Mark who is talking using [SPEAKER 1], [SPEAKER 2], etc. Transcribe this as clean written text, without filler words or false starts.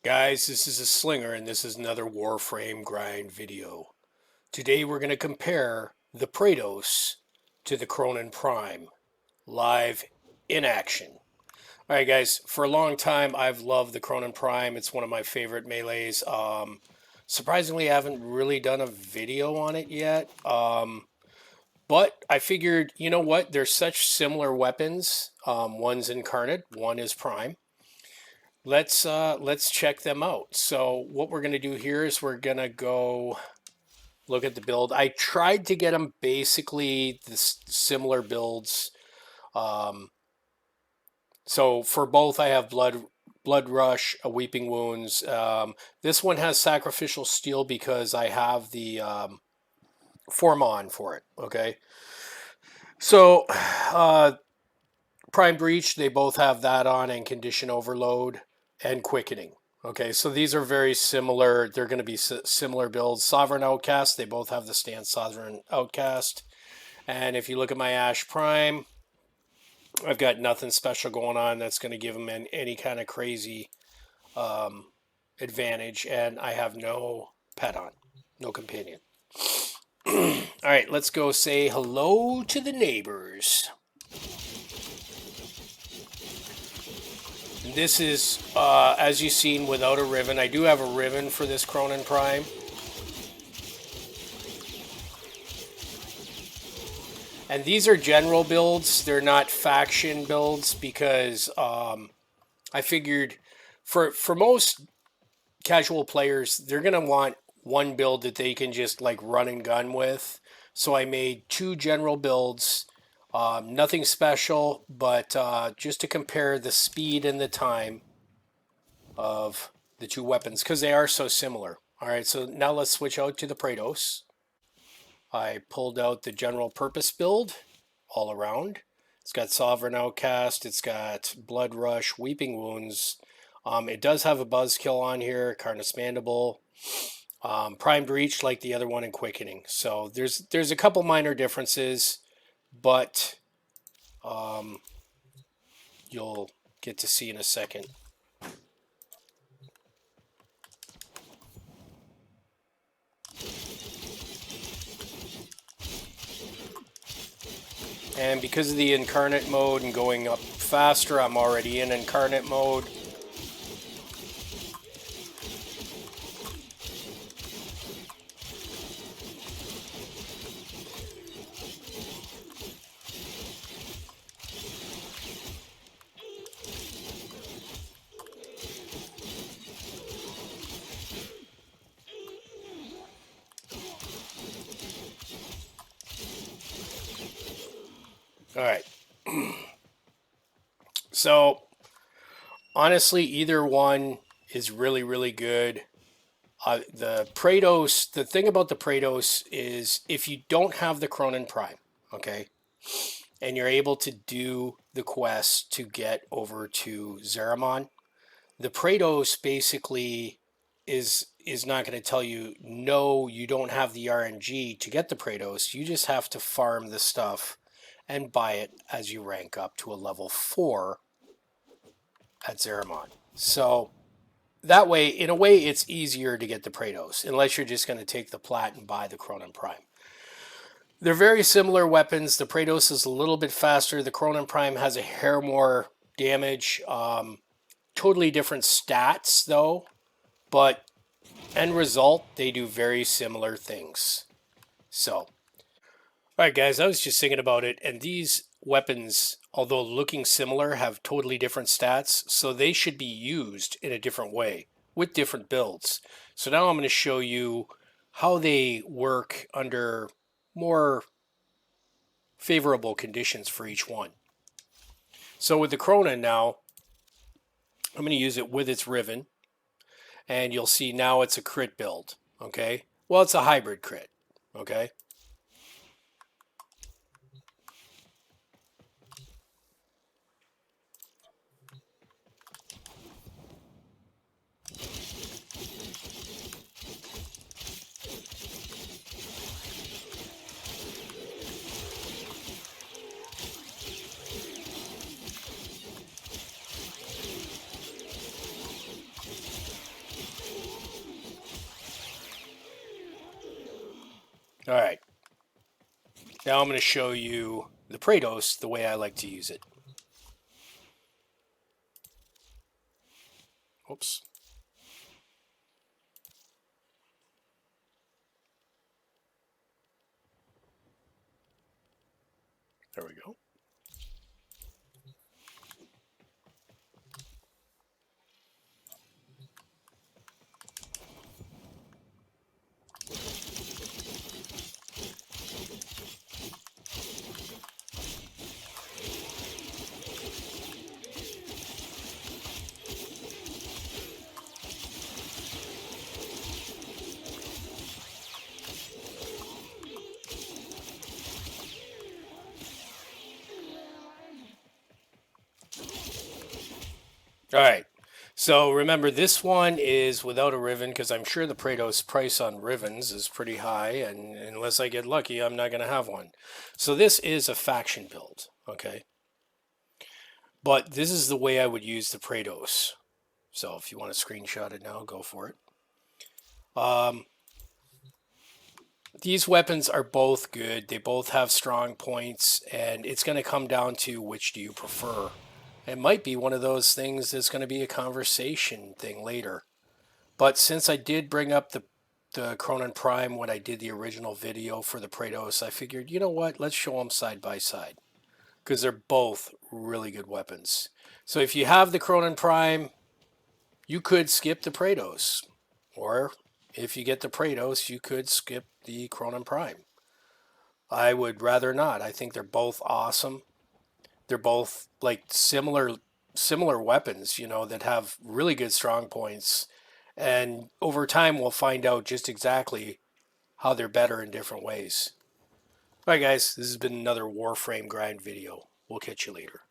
[SPEAKER 1] Guys, this is a Slinger and this is another Warframe grind video. Today we're going to compare the Praedos to the Kronen Prime, live in action. Alright guys, for a long time I've loved the Kronen Prime. It's one of my favorite melees. Surprisingly I haven't really done a video on it yet. But I figured, you know what, they're such similar weapons. One's incarnate, one is prime. Let's check them out. So what we're gonna do here is we're gonna go look at the build. I tried to get them basically the similar builds. So for both, I have blood rush, weeping wounds. This one has sacrificial steel because I have the form on for it. Okay, so prime breach, they both have that on, and condition overload and quickening. Okay, so these are very similar. They're going to be similar builds. Sovereign Outcast, they both have the stance Sovereign Outcast. And if you look at my Ash Prime, I've got nothing special going on that's going to give them any kind of crazy advantage. And I have no pet on, no companion. All right, let's go say hello to the neighbors. This is, as you've seen, without a Riven. I do have a Riven for this Kronen Prime. And these are general builds. They're not faction builds because I figured for most casual players, they're going to want one build that they can just like run and gun with. So I made two general builds. Nothing special, but just to compare the speed and the time of the two weapons, because they are so similar. All right, so now let's switch out to the Praedos. I pulled out the general purpose build all around. It's got Sovereign Outcast, it's got Blood Rush, Weeping Wounds. It does have a Buzzkill on here, Carnus Mandible. Prime Breach like the other one, and Quickening. So there's a couple minor differences, but you'll get to see in a second. And because of the incarnate mode and going up faster, I'm already in incarnate mode. All right. So, honestly, either one is really, really good. The Praedos, the thing about the Praedos is if you don't have the Kronen Prime, okay, and you're able to do the quest to get over to Zeramon, the Praedos basically is not going to tell you, no, you don't have the RNG to get the Praedos. You just have to farm the stuff and buy it as you rank up to a level 4 at Zeramon. So that way, in a way, it's easier to get the Praedos, unless you're just going to take the plat and buy the Kronen Prime. They're very similar weapons. The Praedos is a little bit faster. The Kronen Prime has a hair more damage. Totally different stats, though. But end result, they do very similar things. So, alright guys, I was just thinking about it, and these weapons, although looking similar, have totally different stats, so they should be used in a different way, with different builds. So now I'm going to show you how they work under more favorable conditions for each one. So with the Kronen now, I'm going to use it with its Riven, and you'll see now it's a crit build, okay? Well, it's a hybrid crit, okay? All right. Now I'm going to show you the Praedos the way I like to use it. Oops. There we go. All right. So remember, this one is without a riven because I'm sure the Praedos price on rivens is pretty high, and unless I get lucky, I'm not going to have one. So this is a faction build, okay? But this is the way I would use the Praedos. So if you want to screenshot it now, go for it. These weapons are both good. They both have strong points, and it's going to come down to which do you prefer. It might be one of those things that's going to be a conversation thing later. But since I did bring up the Kronen Prime when I did the original video for the Praedos, I figured, you know what, let's show them side by side. Because they're both really good weapons. So if you have the Kronen Prime, you could skip the Praedos. Or if you get the Praedos, you could skip the Kronen Prime. I would rather not. I think they're both awesome. They're both like similar weapons, you know, that have really good strong points. And over time, we'll find out just exactly how they're better in different ways. All right, guys, this has been another Warframe grind video. We'll catch you later.